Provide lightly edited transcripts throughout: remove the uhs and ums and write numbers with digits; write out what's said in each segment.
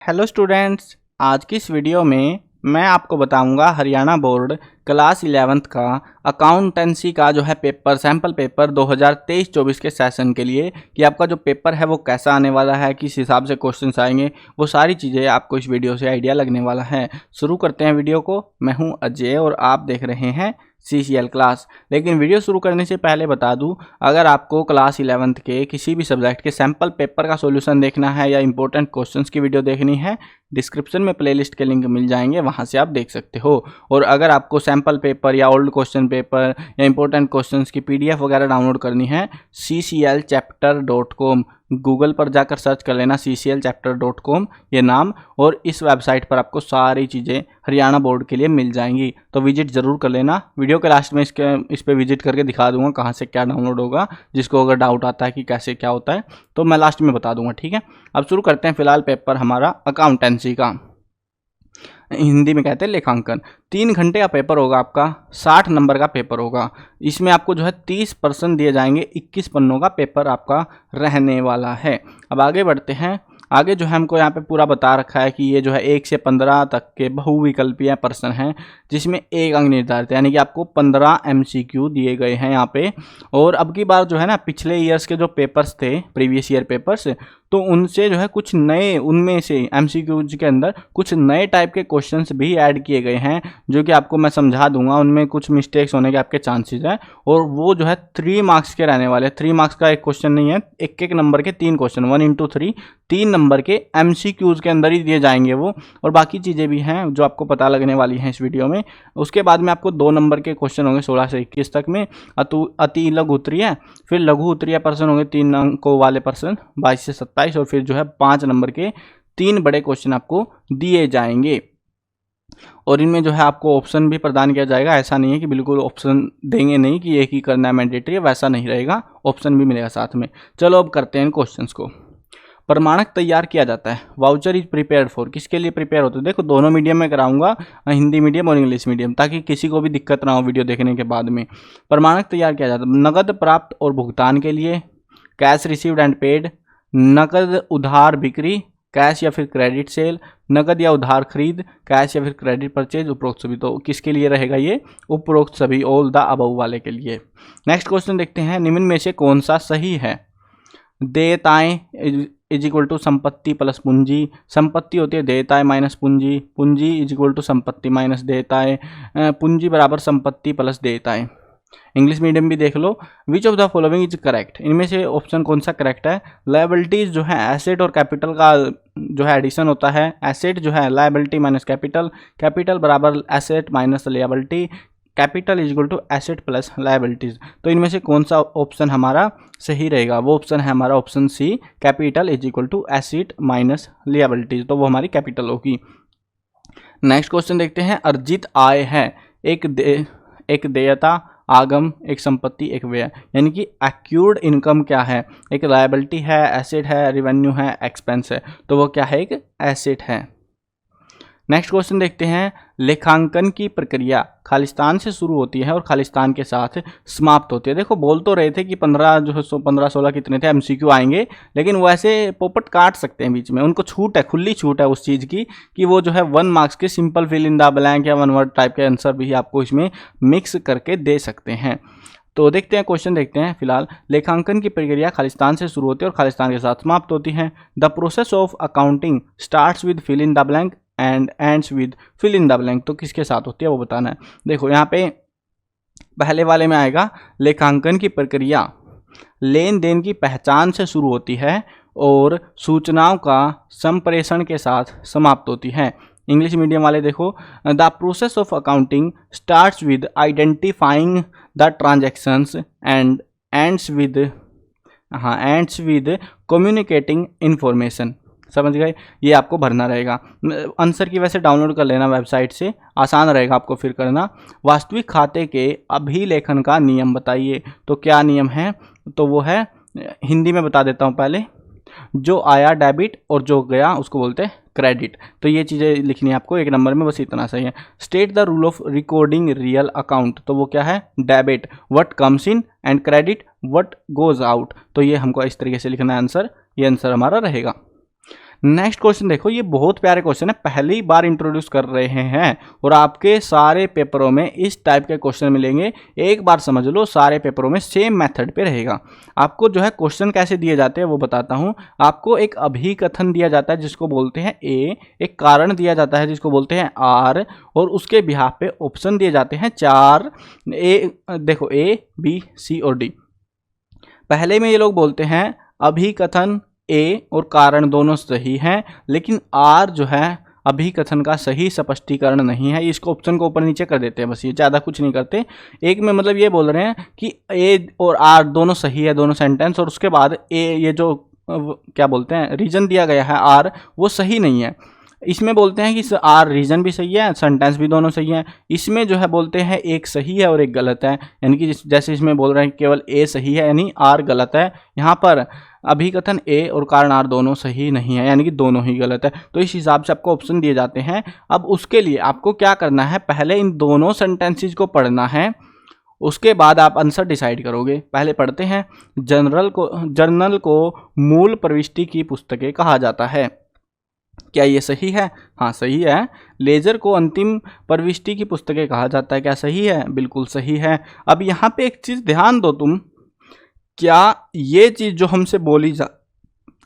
Hello students, आज की इस वीडियो में मैं आपको बताऊंगा हरियाणा बोर्ड क्लास 11th का अकाउंटेंसी का जो है पेपर सैम्पल पेपर 2023-24 के सेशन के लिए कि आपका जो पेपर है वो कैसा आने वाला है, किस हिसाब से क्वेश्चंस आएंगे, वो सारी चीज़ें आपको इस वीडियो से आइडिया लगने वाला है। शुरू करते हैं वीडियो को। मैं हूं अजय और आप देख रहे हैं CCL क्लास। लेकिन वीडियो शुरू करने से पहले बता दूं, अगर आपको क्लास 11th के किसी भी सब्जेक्ट के सैम्पल पेपर का सॉल्यूशन देखना है या इंपॉर्टेंट क्वेश्चंस की वीडियो देखनी है, डिस्क्रिप्शन में प्लेलिस्ट के लिंक मिल जाएंगे, वहां से आप देख सकते हो। और अगर आपको सैम्पल पेपर या ओल्ड क्वेश्चन पेपर या इंपॉर्टेंट क्वेश्चंस की PDF वगैरह डाउनलोड करनी है, cclchapter.com गूगल पर जाकर सर्च कर लेना cclchapter.com ये नाम, और इस वेबसाइट पर आपको सारी चीज़ें हरियाणा बोर्ड के लिए मिल जाएंगी। तो विजिट ज़रूर कर लेना। वीडियो के लास्ट में इस पे विजिट करके दिखा दूंगा कहाँ से क्या डाउनलोड होगा, जिसको अगर डाउट आता है कि कैसे क्या होता है तो मैं लास्ट में बता दूंगा, ठीक है। अब शुरू करते हैं फिलहाल पेपर हमारा अकाउंटेंसी का, हिंदी में कहते हैं लेखांकन। 3 घंटे का पेपर होगा आपका, 60 नंबर का पेपर होगा। इसमें आपको जो है 30% दिए जाएंगे, 21 पन्नों का पेपर आपका रहने वाला है। अब आगे बढ़ते हैं। आगे जो है हमको यहाँ पे पूरा बता रखा है कि ये जो है 1 से 15 तक के बहुविकल्पीय प्रश्न हैं, जिसमें 1 अंक निर्धारित है, यानी कि आपको 15 MCQ दिए गए हैं यहाँ पे। और अब की बार जो है ना, पिछले ईयर्स के जो पेपर्स थे, प्रीवियस ईयर पेपर्स, तो उनसे जो है कुछ नए, उनमें से MCQs के अंदर कुछ नए टाइप के क्वेश्चंस भी ऐड किए गए हैं, जो कि आपको मैं समझा दूंगा। उनमें कुछ मिस्टेक्स होने के आपके चांसेस हैं, और वो जो है 3 मार्क्स के रहने वाले। 3 मार्क्स का एक क्वेश्चन नहीं है, एक नंबर के 3 क्वेश्चन, 1 into 3, 3 नंबर के MCQs के अंदर ही दिए जाएंगे वो। और बाकी चीज़ें भी हैं जो आपको पता लगने वाली हैं इस वीडियो में। उसके बाद में आपको 2 नंबर के क्वेश्चन होंगे 16 से 21 तक में, अति लघु उत्तरीय, फिर लघु उत्तरीय प्रश्न होंगे 3 अंकों वाले प्रश्न 22 से 27, और फिर जो है 5 नंबर के 3 बड़े क्वेश्चन आपको दिए जाएंगे। और इनमें जो है आपको ऑप्शन भी प्रदान किया जाएगा। ऐसा नहीं है कि बिल्कुल ऑप्शन देंगे नहीं कि एक ही करना है मैंडेटरी, वैसा नहीं रहेगा, ऑप्शन भी मिलेगा साथ में। चलो अब करते हैं क्वेश्चंस को। प्रमाणक तैयार किया जाता है, वाउचर इज प्रिपेयर्ड फॉर, किसके लिए प्रिपेयर होता है? देखो, दोनों मीडियम में कराऊंगा, हिंदी मीडियम और इंग्लिश मीडियम, ताकि किसी को भी दिक्कत ना हो वीडियो देखने के बाद में। प्रमाणक तैयार किया जाता है नकद प्राप्त और भुगतान के लिए, कैश रिसीव्ड एंड पेड, नकद उधार बिक्री, कैश या फिर क्रेडिट सेल, नकद या उधार खरीद, कैश या फिर क्रेडिट परचेज, उपरोक्त सभी। तो किसके लिए रहेगा ये? उपरोक्त सभी, ऑल द अबव वाले के लिए। नेक्स्ट क्वेश्चन देखते हैं, निम्न में से कौन सा सही है? देयताएं इज इक्वल टू संपत्ति प्लस पूंजी। संपत्ति होती है देयताएं माइनस पूंजी, पूंजी इज इक्वल टू संपत्ति माइनस देयताएं, पूंजी बराबर संपत्ति प्लस देयताएं। इंग्लिश मीडियम भी देख लो। Which of the following is correct, इनमें से ऑप्शन कौन सा करेक्ट है? लायबिलिटीज जो है एसेट और कैपिटल का जो है एडिशन होता है। एसेट जो है लायबिलिटी माइनस कैपिटल, कैपिटल बराबर asset minus liability, capital is equal to asset plus liabilities. तो इनमें से कौन सा ऑप्शन हमारा सही रहेगा? वो ऑप्शन है हमारा option C, capital is equal to asset minus liabilities. तो वो हमारी कैपिटल होगी। नेक्स्ट क्वेश्चन देखते हैं, अर्जित आय है एक देयता, आगम, एक संपत्ति, एक व्यय, यानी कि एक्यूर्ड इनकम क्या है? एक लायबिलिटी है, एसेट है, रेवेन्यू है, एक्सपेंस है। तो वो क्या है? एक एसेट है। नेक्स्ट क्वेश्चन देखते हैं, लेखांकन की प्रक्रिया खालिस्तान से शुरू होती है और खालिस्तान के साथ समाप्त होती है। देखो, बोल तो रहे थे कि 15 जो है 15-16 कितने थे MCQ आएंगे, लेकिन वो ऐसे पोपट काट सकते हैं बीच में। उनको छूट है, खुली छूट है उस चीज़ की कि वो जो है 1 मार्क्स के simple fill in the blank या 1 वर्ड टाइप के आंसर भी आपको इसमें मिक्स करके दे सकते हैं। तो देखते हैं क्वेश्चन देखते हैं फिलहाल। लेखांकन की प्रक्रिया खालिस्तान से शुरू होती है और खालिस्तान के साथ समाप्त होती है। The process of accounting starts with fill in the blank and ends with fill in the blank. तो किसके साथ होती है वो बताना है। देखो, यहाँ पे पहले वाले में आएगा, लेखांकन की प्रक्रिया लेन देन की पहचान से शुरू होती है और सूचनाओं का संप्रेषण के साथ समाप्त होती है। इंग्लिश मीडियम वाले देखो, the process of accounting starts with identifying the transactions and ends with communicating information. समझ गए? ये आपको भरना रहेगा। आंसर की वैसे डाउनलोड कर लेना वेबसाइट से, आसान रहेगा आपको फिर करना। वास्तविक खाते के अभिलेखन का नियम बताइए। तो क्या नियम है? तो वो है, हिंदी में बता देता हूँ पहले, जो आया डेबिट और जो गया उसको बोलते हैं क्रेडिट। तो ये चीज़ें लिखनी है आपको 1 नंबर में, बस इतना सही है। State the rule of recording real account. तो वो क्या है? Debit what comes in and credit what goes out. तो ये हमको इस तरीके से लिखना है आंसर। ये आंसर हमारा रहेगा। नेक्स्ट क्वेश्चन देखो, ये बहुत प्यारे क्वेश्चन है, पहली बार इंट्रोड्यूस कर रहे हैं और आपके सारे पेपरों में इस टाइप के क्वेश्चन मिलेंगे। एक बार समझ लो, सारे पेपरों में सेम मेथड पे रहेगा। आपको जो है क्वेश्चन कैसे दिए जाते हैं वो बताता हूँ। आपको एक अभिकथन दिया जाता है जिसको बोलते हैं ए, एक कारण दिया जाता है जिसको बोलते हैं आर, और उसके बिहाफ पे ऑप्शन दिए जाते हैं 4। देखो ए, बी, सी और डी। पहले में ये लोग बोलते हैं अभिकथन ए और कारण दोनों सही हैं, लेकिन आर जो है अभिकथन का सही स्पष्टीकरण नहीं है। इसको ऑप्शन को ऊपर नीचे कर देते हैं, बस ये ज़्यादा कुछ नहीं करते। एक में मतलब ये बोल रहे हैं कि ए और आर दोनों सही है, दोनों सेंटेंस, और उसके बाद ए, ये जो क्या बोलते हैं रीजन दिया गया है आर, वो सही नहीं है। इसमें बोलते हैं कि आर रीजन भी सही है, सेंटेंस भी दोनों सही है। इसमें जो है बोलते हैं एक सही है और एक गलत है, यानी कि जैसे इसमें बोल रहे हैं केवल ए सही है यानी आर गलत है। यहाँ पर अभिकथन ए और कारण आर दोनों सही नहीं है, यानी कि दोनों ही गलत है। तो इस हिसाब से आपको ऑप्शन दिए जाते हैं। अब उसके लिए आपको क्या करना है, पहले इन दोनों सेंटेंसेस को पढ़ना है, उसके बाद आप आंसर डिसाइड करोगे। पहले पढ़ते हैं, जर्नल को मूल प्रविष्टि की पुस्तकें कहा जाता है। क्या ये सही है? हाँ सही है। लेजर को अंतिम प्रविष्टि की पुस्तकें कहा जाता है। क्या सही है? बिल्कुल सही है। अब यहाँ पे एक चीज़ ध्यान दो तुम, क्या ये चीज़ जो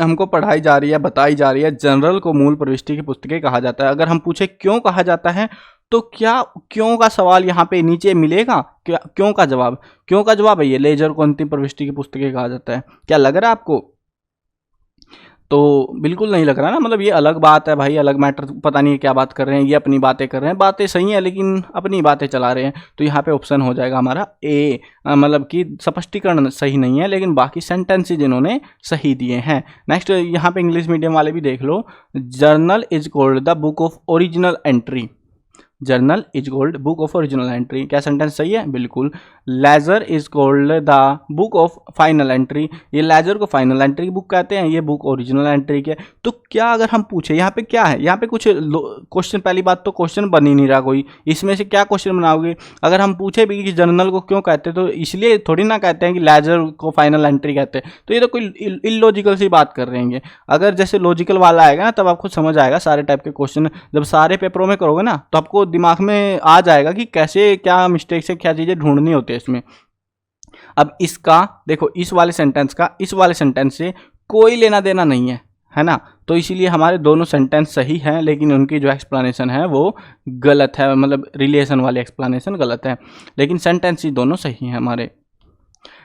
हमको पढ़ाई जा रही है, बताई जा रही है, जनरल को मूल प्रविष्टि की पुस्तकें कहा जाता है, अगर हम पूछे क्यों कहा जाता है तो क्या क्यों का सवाल यहाँ पे नीचे मिलेगा? क्या क्यों का जवाब है ये, लेजर को अंतिम प्रविष्टि की पुस्तकें कहा जाता है। क्या लग रहा है आपको? तो बिल्कुल नहीं लग रहा ना, मतलब ये अलग बात है भाई, अलग मैटर, पता नहीं क्या बात कर रहे हैं, ये अपनी बातें कर रहे हैं, बातें सही हैं लेकिन अपनी बातें चला रहे हैं। तो यहाँ पे ऑप्शन हो जाएगा हमारा ए, मतलब कि स्पष्टीकरण सही नहीं है लेकिन बाकी सेंटेंसेज इन्होंने सही दिए हैं। नेक्स्ट यहाँ पे इंग्लिश मीडियम वाले भी देख लो, journal is called the book of original entry. Journal is called book of original entry. क्या सेंटेंस सही है? बिल्कुल। Ledger is called the book of final entry. ये लेजर को फाइनल एंट्री की बुक कहते हैं, ये बुक ओरिजिनल एंट्री की है। तो क्या अगर हम पूछे यहाँ पे क्या है, यहाँ पे कुछ क्वेश्चन, पहली बात तो क्वेश्चन बन ही नहीं रहा कोई, इसमें से क्या क्वेश्चन बनाओगे? अगर हम पूछे भी कि जर्नल को क्यों कहते हैं, तो इसलिए थोड़ी ना कहते हैं कि लेजर को फाइनल एंट्री कहते हैं, तो ये तो कोई इलॉजिकल सी बात कर रहे हैं। अगर जैसे लॉजिकल वाला आएगा ना तब आपको समझ आएगा सारे टाइप के क्वेश्चन, जब सारे पेपरों में करोगे ना तो आपको दिमाग में आ जाएगा कि कैसे क्या मिस्टेक से क्या चीज़ें ढूंढनी होती है इसमें। अब इसका देखो, इस वाले सेंटेंस से कोई लेना देना नहीं है ना, तो इसीलिए हमारे दोनों सेंटेंस सही हैं लेकिन उनकी जो एक्सप्लेनेशन है वो गलत है, मतलब रिलेशन वाली एक्सप्लेनेशन गलत है, लेकिन सेंटेंस ही दोनों सही हैं हमारे।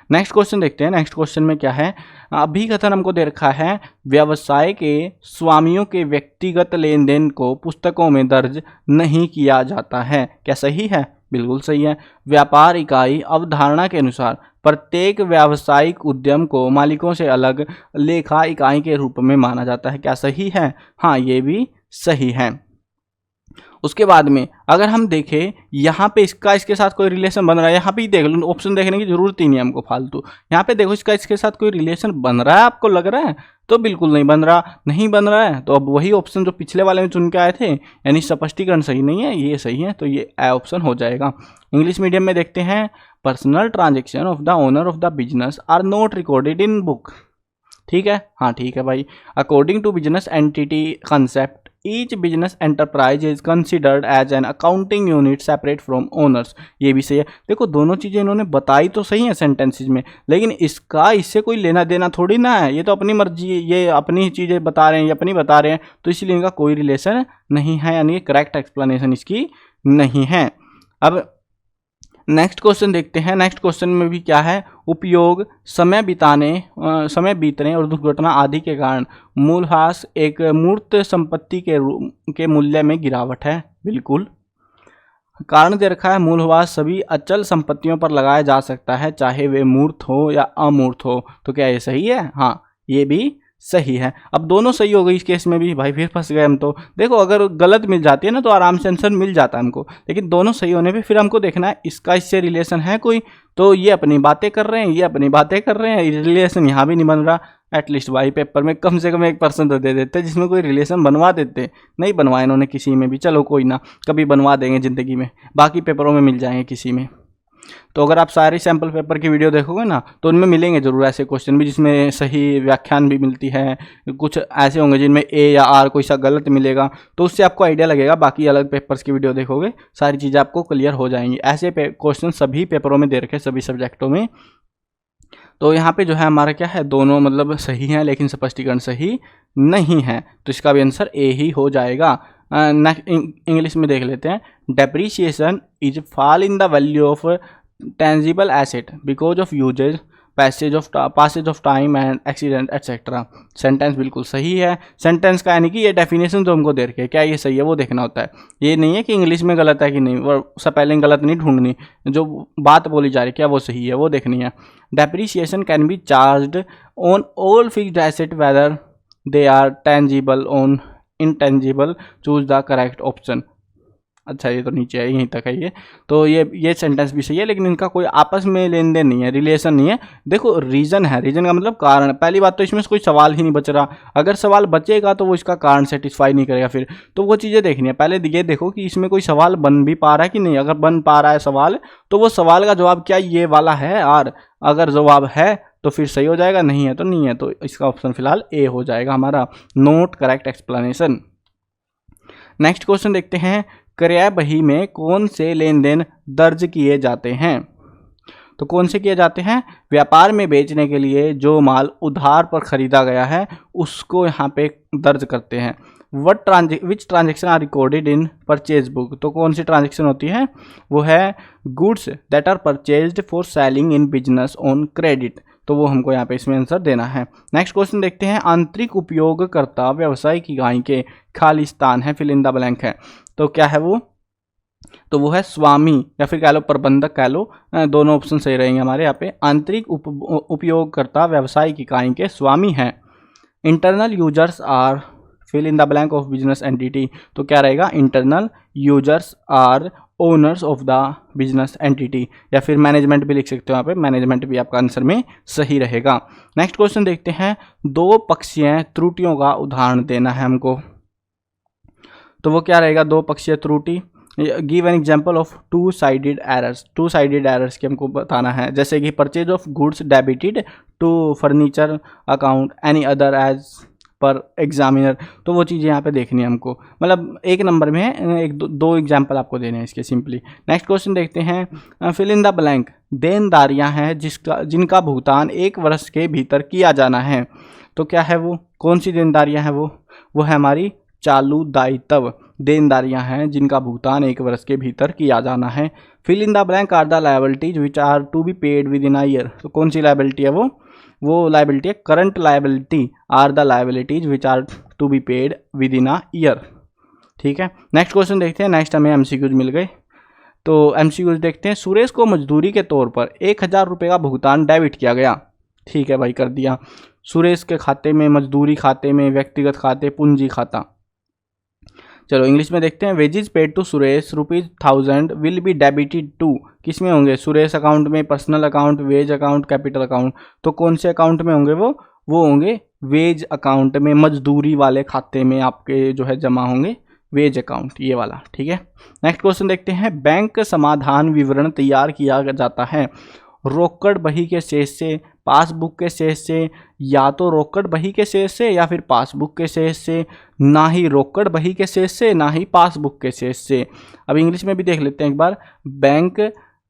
नेक्स्ट क्वेश्चन देखते हैं। नेक्स्ट क्वेश्चन में क्या है, अभिकथन हमको दे रखा है, व्यवसाय के स्वामियों के व्यक्तिगत लेन देन को पुस्तकों में दर्ज नहीं किया जाता है। क्या सही है? बिल्कुल सही है। व्यापार इकाई अवधारणा के अनुसार प्रत्येक व्यावसायिक उद्यम को मालिकों से अलग लेखा इकाई के रूप में माना जाता है। क्या सही है? हाँ ये भी सही है। उसके बाद में अगर हम देखें यहाँ पे इसके साथ कोई रिलेशन बन रहा है, यहाँ पे ही देख लो, ऑप्शन देखने की जरूरत ही नहीं है हमको फालतू। यहाँ पे देखो इसके साथ कोई रिलेशन बन रहा है, आपको लग रहा है? तो बिल्कुल नहीं बन रहा है। तो अब वही ऑप्शन जो पिछले वाले में चुन के आए थे, यानी स्पष्टीकरण सही नहीं है, ये सही है, तो ये ए ऑप्शन हो जाएगा। इंग्लिश मीडियम में देखते हैं, personal transaction of the owner of the business are not recorded in book. ठीक है, हाँ ठीक है भाई। According to business entity concept each business enterprise is considered as an accounting unit separate from owners. ये भी सही है। देखो दोनों चीज़ें इन्होंने बताई तो सही है सेंटेंसेज में, लेकिन इससे कोई लेना देना थोड़ी ना है, ये तो अपनी मर्जी, ये अपनी चीज़ें बता रहे हैं, ये अपनी बता रहे हैं, तो इसलिए इनका कोई रिलेशन नहीं है, यानी करेक्ट एक्सप्लेनेशन इसकी नहीं है। अब नेक्स्ट क्वेश्चन देखते हैं। नेक्स्ट क्वेश्चन में भी क्या है, उपयोग समय बीतने और दुर्घटना आदि के कारण मूल्यह्रास एक मूर्त संपत्ति के मूल्य में गिरावट है। बिल्कुल। कारण दे रखा है, मूल्यह्रास सभी अचल संपत्तियों पर लगाया जा सकता है, चाहे वे मूर्त हो या अमूर्त हो। तो क्या ये सही है? हाँ ये भी सही है। अब दोनों सही हो गई इस केस में भी, भाई फिर फंस गए हम तो। देखो अगर गलत मिल जाती है ना तो आराम से आंसर मिल जाता है हमको, लेकिन दोनों सही होने पे फिर हमको देखना है इसका इससे रिलेशन है कोई, तो ये अपनी बातें कर रहे हैं, ये अपनी बातें कर रहे हैं, रिलेशन यहाँ भी नहीं बन रहा। एटलीस्ट भाई पेपर में कम से कम 1% तो दे देते जिसमें कोई रिलेशन बनवा देते, नहीं बनवाया इन्होंने किसी में भी। चलो कोई ना, कभी बनवा देंगे ज़िंदगी में, बाकी पेपरों में मिल जाएंगे किसी में। तो अगर आप सारी सैम्पल पेपर की वीडियो देखोगे ना तो उनमें मिलेंगे जरूर ऐसे क्वेश्चन भी जिसमें सही व्याख्यान भी मिलती है, कुछ ऐसे होंगे जिनमें ए या आर कोई सा गलत मिलेगा, तो उससे आपको आइडिया लगेगा। बाकी अलग पेपर्स की वीडियो देखोगे सारी चीज़ें आपको क्लियर हो जाएंगी। ऐसे क्वेश्चन सभी पेपरों में दे रखे, सभी सब्जेक्टों में। तो यहाँ पे जो है हमारा क्या है, दोनों मतलब सही हैं लेकिन स्पष्टीकरण सही नहीं है, तो इसका भी आंसर ए ही हो जाएगा। नेक्स्ट इंग्लिश में देख लेते हैं। Depreciation is fall in the value of tangible asset because of usages, passage of time and accident etcetera. Sentence बिल्कुल सही है। सेंटेंस का यानी कि ये डेफिनेशन जो हमको दे रखे क्या ये सही है वो देखना होता है। ये नहीं है कि इंग्लिश में गलत है कि नहीं, वो स्पेलिंग गलत नहीं ढूंढनी, जो बात बोली जा रही है क्या वो सही है वो देखनी है। Depreciation can be charged on all fixed asset whether they are tangible on intangible, choose the correct option. अच्छा ये तो नीचे है, यहीं तक है ये। तो ये सेंटेंस भी सही है, लेकिन इनका कोई आपस में लेन देन नहीं है, रिलेशन नहीं है। देखो रीजन है, रीजन का मतलब कारण। पहली बात तो इसमें से कोई सवाल ही नहीं बच रहा, अगर सवाल बचेगा तो वो इसका कारण सेटिस्फाई नहीं करेगा फिर, तो वो चीज़ें देखनी है। पहले ये देखो कि इसमें कोई सवाल बन भी पा रहा है कि नहीं। अगर बन पा रहा है सवाल तो वो सवाल का जवाब क्या ये वाला है आर, अगर जवाब है तो फिर सही हो जाएगा, नहीं है तो नहीं है। तो इसका ऑप्शन फिलहाल ए हो जाएगा हमारा, note correct explanation. Next question देखते हैं। क्रय बही में कौन से लेन देन दर्ज किए जाते हैं? तो कौन से किए जाते हैं? व्यापार में बेचने के लिए जो माल उधार पर खरीदा गया है उसको यहाँ पे दर्ज करते हैं। Which transaction are recorded in purchase book? तो कौन सी ट्रांजेक्शन होती है? वो है goods that are purchased for selling in business on credit. तो वो हमको यहाँ पे इसमें आंसर देना है। नेक्स्ट क्वेश्चन देखते हैं। आंतरिक उपयोगकर्ता व्यावसायिक इकाई के खालिस्तान है, फिल इन द ब्लैंक है। तो क्या है वो? तो वो है स्वामी या फिर कह लो प्रबंधक कह लो, दोनों ऑप्शन सही रहेंगे हमारे यहाँ पे। आंतरिक उपयोगकर्ता व्यावसायिक इकाई के स्वामी हैं। Internal users are fill in the blank of business entity. तो क्या रहेगा? Internal users are owners of the business entity, या फिर मैनेजमेंट भी लिख सकते हो यहाँ पे, मैनेजमेंट भी आपका आंसर में सही रहेगा। नेक्स्ट क्वेश्चन देखते हैं। दो पक्षीय त्रुटियों का उदाहरण देना है हमको। तो वो क्या रहेगा? दो पक्षीय त्रुटि। Give an example of two sided errors. Two sided errors की हमको बताना है, जैसे कि purchase of goods debited to furniture account any other as per examiner. तो वो चीज़ें यहाँ पे देखनी है हमको, मतलब एक नंबर में है, दो एग्जाम्पल आपको देने हैं इसके सिंपली। नेक्स्ट क्वेश्चन देखते हैं। Fill in the blank. देनदारियाँ हैं जिनका भुगतान 1 वर्ष के भीतर किया जाना है। तो क्या है वो? कौन सी देनदारियाँ हैं वो है हमारी चालू दायित्व। देनदारियां हैं जिनका भुगतान 1 वर्ष के भीतर किया जाना है। Fill in the blank are the liabilities which are to be paid within a year. तो कौन सी लायबिलिटी है वो लायबिलिटी है current liability are the liabilities which are to be paid within a year. ठीक है, next question देखते हैं। नेक्स्ट हमें एमसीक्यूज मिल गए, तो एमसीक्यूज देखते हैं। सुरेश को मजदूरी के तौर पर 1000 रुपये का भुगतान डेबिट किया गया। ठीक है भाई, कर दिया। सुरेश के खाते में, मजदूरी खाते में, व्यक्तिगत खाते, पूंजी खाता। चलो इंग्लिश में देखते हैं। Wages paid to Suresh ₹1000 will be debited to, किस में होंगे? सुरेश अकाउंट में, personal account, wage account, capital account. तो कौन से अकाउंट में होंगे वो होंगे वेज अकाउंट में, मजदूरी वाले खाते में आपके जो है जमा होंगे वेज अकाउंट, ये वाला। ठीक है, नेक्स्ट क्वेश्चन देखते हैं। बैंक समाधान विवरण तैयार किया जाता है रोकड़ बही के शेष से, पासबुक के शेष से, या तो रोकड़ बही के शेष से या फिर पासबुक के शेष से, ना ही रोकड़ बही के शेष से ना ही पासबुक के शेष से। अब इंग्लिश में भी देख लेते हैं एक बार। Bank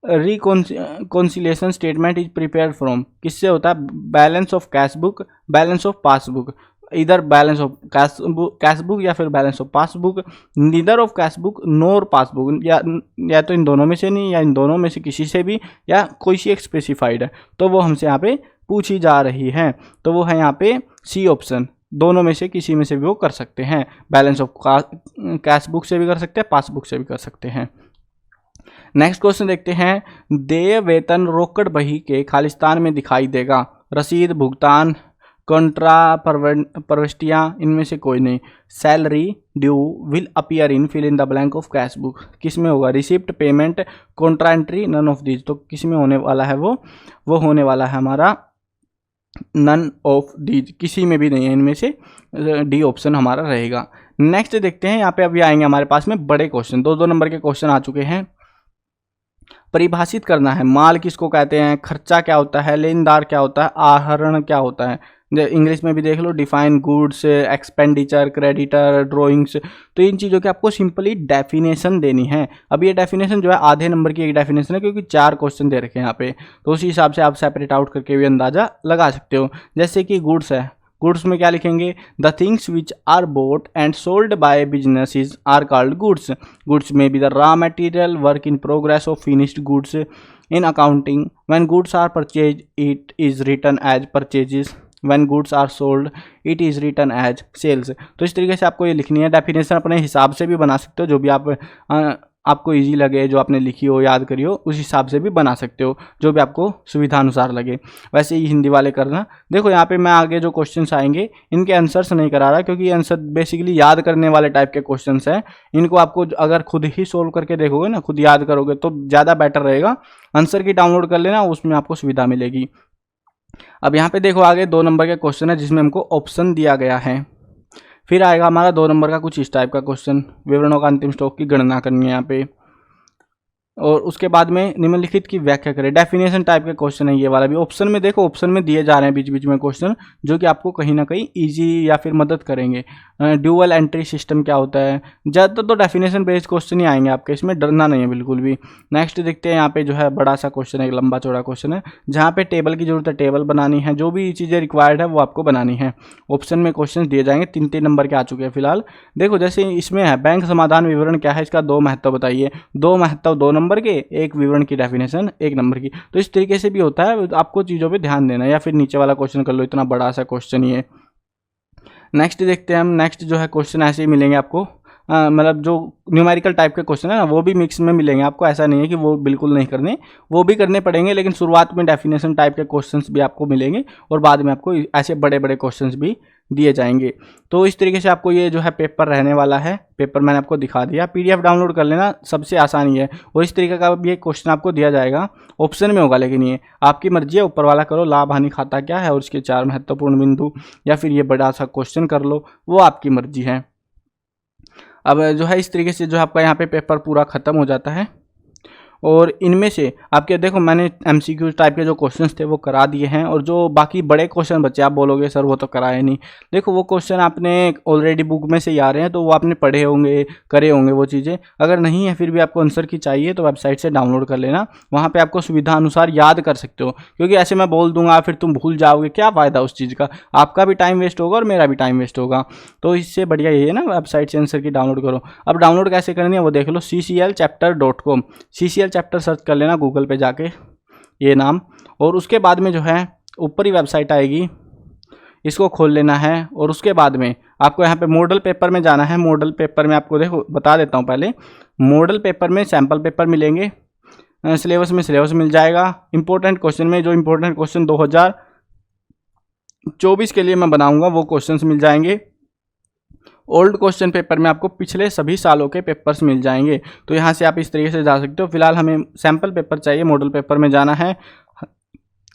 reconciliation statement is prepared from, किससे होता है? Balance of cash book, balance of passbook. इधर बैलेंस ऑफ कैश बुक या फिर balance of passbook, neither of cash book nor passbook, या तो इन दोनों में से नहीं, या इन दोनों में से किसी से भी, या कोई सी एक स्पेसिफाइड है। तो वो हमसे यहाँ पे पूछी जा रही है, तो वो है यहाँ पे सी ऑप्शन। दोनों में से किसी में से भी वो कर सकते हैं। बैलेंस ऑफ कैश बुक से भी कर सकते हैं, पासबुक से भी कर सकते हैं। नेक्स्ट क्वेश्चन देखते हैं। देय वेतन रोकड़ बही के खालिस्तान में दिखाई देगा। रसीद, भुगतान, कॉन्ट्रा प्रविष्टियाँ, इनमें से कोई नहीं। Salary due will appear in fill in the blank of cash book, किस में होगा? Receipt, payment, contra entry, none of these. तो किस में होने वाला है वो होने वाला है हमारा नन ऑफ दीज, किसी में भी नहीं है इनमें से, डी ऑप्शन हमारा रहेगा। नेक्स्ट देखते हैं। यहाँ पे अभी आएंगे हमारे पास में बड़े क्वेश्चन, 2-2 नंबर के क्वेश्चन आ चुके हैं। परिभाषित करना है। माल किसको कहते हैं, खर्चा क्या होता है, लेनदार क्या होता है, आहरण क्या होता है। इंग्लिश में भी देख लो, define goods, expenditure, creditor, drawings. तो इन चीज़ों की आपको सिंपली डेफिनेशन देनी है। अब ये डेफिनेशन जो है आधे नंबर की एक डेफिनेशन है, क्योंकि 4 क्वेश्चन दे रखे हैं यहाँ पे, तो उसी हिसाब से आप सेपरेट आउट करके भी अंदाजा लगा सकते हो। जैसे कि गुड्स है, गुड्स में क्या लिखेंगे, the things which are bought and sold by businesses are called goods. Goods में be the raw material, work in progress of finished goods. In accounting when goods are purchase it is written as purchases, when goods are sold it is written as sales. तो इस तरीके से आपको ये लिखनी है। Definition अपने हिसाब से भी बना सकते हो, जो भी आपको इजी लगे, जो आपने लिखी हो, याद करी हो, उस हिसाब से भी बना सकते हो, जो भी आपको सुविधा अनुसार लगे। वैसे ही हिंदी वाले करना। देखो यहाँ पे मैं आगे जो क्वेश्चंस आएंगे इनके आंसर्स नहीं करा रहा, क्योंकि ये आंसर बेसिकली याद करने वाले टाइप के क्वेश्चंस हैं। इनको आपको अगर खुद ही सोल्व करके देखोगे ना, खुद याद करोगे, तो ज़्यादा बेटर रहेगा। आंसर की डाउनलोड कर लेना, उसमें आपको सुविधा मिलेगी। अब यहाँ पे देखो आगे 2 नंबर के क्वेश्चन है, जिसमें हमको ऑप्शन दिया गया है। फिर आएगा हमारा 2 नंबर का कुछ इस टाइप का क्वेश्चन, विवरणों का अंतिम स्टॉक की गणना करनी है यहाँ पे। और उसके बाद में निम्नलिखित की व्याख्या करें। डेफिनेशन टाइप के क्वेश्चन है ये वाला भी। ऑप्शन में देखो, ऑप्शन में दिए जा रहे हैं बीच बीच में क्वेश्चन, जो कि आपको कहीं ना कहीं इजी या फिर मदद करेंगे। ड्यूअल एंट्री सिस्टम क्या होता है। ज़्यादातर तो डेफिनेशन बेस्ड क्वेश्चन ही आएंगे आपके, इसमें डरना नहीं है बिल्कुल भी। नेक्स्ट देखते हैं, यहाँ पे जो है बड़ा सा क्वेश्चन है, एक लंबा चौड़ा क्वेश्चन है, जहाँ पे टेबल की जरूरत है, टेबल बनानी है, जो भी चीज़ें रिक्वायर्ड है वो आपको बनानी है। ऑप्शन में क्वेश्चन दिए जाएंगे, 3-3 नंबर के आ चुके हैं फिलहाल। देखो जैसे इसमें है बैंक समाधान विवरण क्या है, इसका 2 महत्व बताइए। 2 महत्व 2 नंबर के, एक विवरण की डेफिनेशन 1 नंबर की। तो इस तरीके से भी होता है, आपको चीज़ों पे ध्यान देना है। या फिर नीचे वाला क्वेश्चन कर लो, इतना बड़ा सा क्वेश्चन ही है। नेक्स्ट देखते हैं हम। नेक्स्ट जो है क्वेश्चन ऐसे ही मिलेंगे आपको, मतलब जो न्यूमेरिकल टाइप के क्वेश्चन है ना, वो भी मिक्स में मिलेंगे आपको। ऐसा नहीं है कि वो बिल्कुल नहीं करने, वो भी करने पड़ेंगे, लेकिन शुरुआत में डेफिनेशन टाइप के क्वेश्चंस भी आपको मिलेंगे, और बाद में आपको ऐसे बड़े बड़े क्वेश्चंस भी दिए जाएंगे। तो इस तरीके से आपको ये जो है पेपर रहने वाला है। पेपर मैंने आपको दिखा दिया, PDF डाउनलोड कर लेना, सबसे आसानी है। और इस तरीके का भी एक क्वेश्चन आपको दिया जाएगा, ऑप्शन में होगा, लेकिन ये आपकी मर्जी है, ऊपर वाला करो, लाभ हानि खाता क्या है और उसके 4 महत्वपूर्ण बिंदु, या फिर ये बड़ा सा क्वेश्चन कर लो, वो आपकी मर्जी है। अब जो है इस तरीके से जो आपका यहाँ पे पेपर पूरा ख़त्म हो जाता है। और इनमें से आपके देखो मैंने MCQ टाइप के जो क्वेश्चंस थे वो करा दिए हैं, और जो बाकी बड़े क्वेश्चन बचे, आप बोलोगे सर वो तो कराए नहीं। देखो वो क्वेश्चन आपने ऑलरेडी बुक में से ही आ रहे हैं, तो वो आपने पढ़े होंगे, करे होंगे वो चीज़ें। अगर नहीं है फिर भी आपको आंसर की चाहिए, तो वेबसाइट से डाउनलोड कर लेना, वहाँ पर आपको सुविधा अनुसार याद कर सकते हो। क्योंकि ऐसे मैं बोल दूंगा फिर तुम भूल जाओगे, क्या फ़ायदा उस चीज़ का, आपका भी टाइम वेस्ट होगा और मेरा भी टाइम वेस्ट होगा। तो इससे बढ़िया यही है ना, वेबसाइट से आंसर की डाउनलोड करो। अब डाउनलोड कैसे करनी है वो देख लो, cclchapter.com, CCL चैप्टर सर्च कर लेना गूगल पे जाके, ये नाम। और उसके बाद में जो है ऊपर ही वेबसाइट आएगी, इसको खोल लेना है। और उसके बाद में आपको यहाँ पे मॉडल पेपर में जाना है। मॉडल पेपर में आपको देखो बता देता हूँ पहले, मॉडल पेपर में सैम्पल पेपर मिलेंगे, सिलेबस में सिलेबस मिल जाएगा। इंपॉर्टेंट क्वेश्चन में जो इंपॉर्टेंट क्वेश्चन 2024 के लिए मैं बनाऊंगा वो क्वेश्चंस मिल जाएंगे। ओल्ड क्वेश्चन पेपर में आपको पिछले सभी सालों के पेपर्स मिल जाएंगे। तो यहाँ से आप इस तरीके से जा सकते हो। फिलहाल हमें सैम्पल पेपर चाहिए, मॉडल पेपर में जाना है,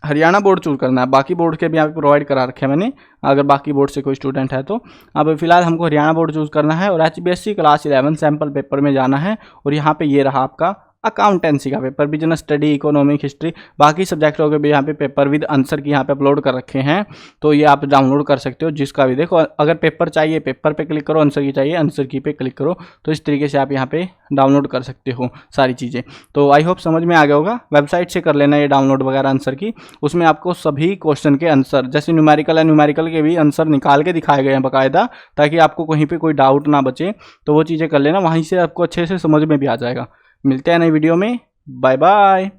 हरियाणा बोर्ड चूज करना है। बाकी बोर्ड के भी यहाँ पे प्रोवाइड करा रखे हैं मैंने, अगर बाकी बोर्ड से कोई स्टूडेंट है तो। अब फिलहाल हमको हरियाणा बोर्ड चूज करना है, और HBSC क्लास 11 सैम्पल पेपर में जाना है। और यहाँ पे ये रहा आपका अकाउंटेंसी का paper, business study, economic, history, बाकी सब्जेक्टों के भी यहाँ पे पेपर विद आंसर की यहाँ पे अपलोड कर रखे हैं। तो ये आप डाउनलोड कर सकते हो जिसका भी। देखो अगर पेपर चाहिए पेपर पे क्लिक करो, आंसर की चाहिए आंसर की पे क्लिक करो। तो इस तरीके से आप यहाँ पे डाउनलोड कर सकते हो सारी चीज़ें। तो आई होप समझ में आ गया होगा। वेबसाइट से कर लेना ये डाउनलोड वगैरह आंसर की। उसमें आपको सभी क्वेश्चन के आंसर, जैसे न्यूमेरिकल है, न्यूमेरिकल के भी आंसर निकाल के दिखाए गए हैं बाकायदा, ताकि आपको कहीं पर कोई डाउट ना बचे। तो वो चीज़ें कर लेना, वहीं से आपको अच्छे से समझ में भी आ जाएगा। मिलते हैं नई वीडियो में, बाय बाय।